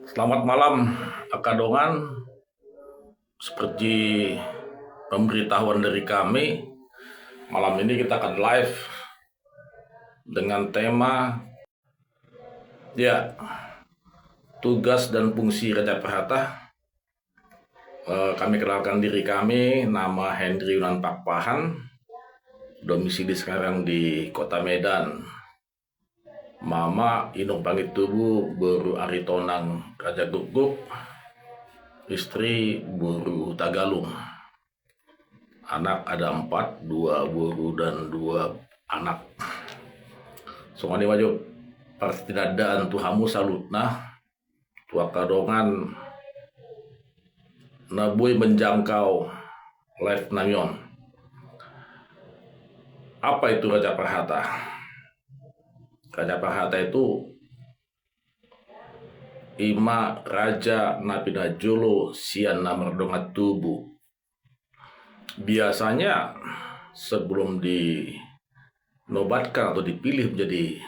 Selamat malam, Akadongan. Seperti pemberitahuan dari kami, malam ini kita akan live dengan tema tugas dan fungsi Raja Perhata. Kami kenalkan diri kami, nama Hendri Yunan Pakpahan, domisili sekarang di Kota Medan. Mama Inung Pangit Tubuh Boru Aritonang Raja Guguk, istri Boru Tagalung. Anak ada 4, 2 boru dan 2 anak. Songani wajib partidadaan tuhamu salutna tua kadongan nabui menjangkau live namyon. Apa itu Raja Perhata? Raja Perhata itu ima raja napina jolo sian namerdongat tubuh. Biasanya sebelum dinobatkan atau dipilih menjadi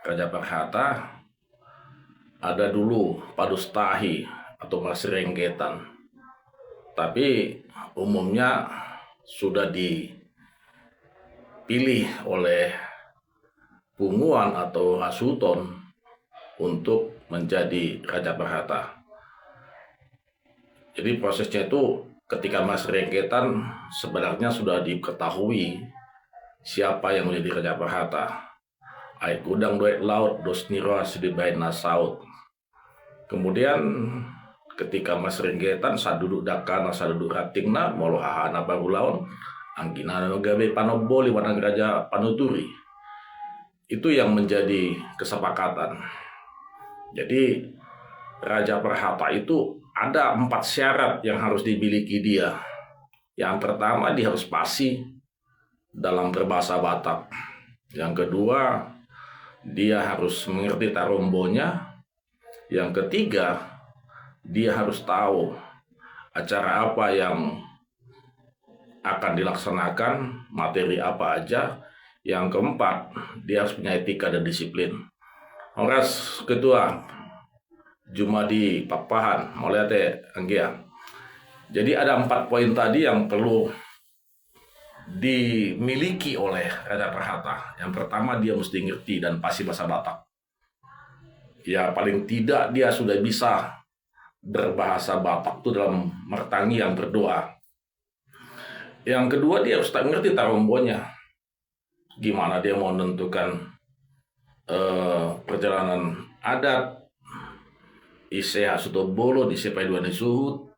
Raja Perhata, ada dulu padustahi atau masrengketan. Tapi umumnya sudah dipilih oleh punguan atau hasuton untuk menjadi Raja Perhata. Jadi prosesnya itu ketika masrengketan sebenarnya sudah diketahui siapa yang menjadi Raja Perhata. Aik gudang duit laut dos niro sidibain nasaut. Kemudian ketika masrengketan saduduk dakana saduduk ratingna molo hahana baru laon anggina gabe panoboli wanang Raja Panuturi. Itu yang menjadi kesepakatan. Jadi Raja Perhata itu ada 4 syarat yang harus dimiliki dia. Yang pertama, dia harus fasih dalam berbahasa Batak. Yang kedua, dia harus mengerti tarombonya. Yang ketiga, dia harus tahu acara apa yang akan dilaksanakan, materi apa aja. Yang keempat, dia harus punya etika dan disiplin. Oras kedua, Jumadi Pakpahan, Moliate Anggia. Jadi ada 4 poin tadi yang perlu dimiliki oleh Raja Perhata. Yang pertama, dia mesti ngerti dan pasti bahasa Batak. Ya paling tidak dia sudah bisa berbahasa Batak itu dalam mertangi yang berdoa. Yang kedua, dia harus ngerti tarombonya. Gimana dia mau menentukan perjalanan adat, ise hasuto bolon, ise paiduan suhut,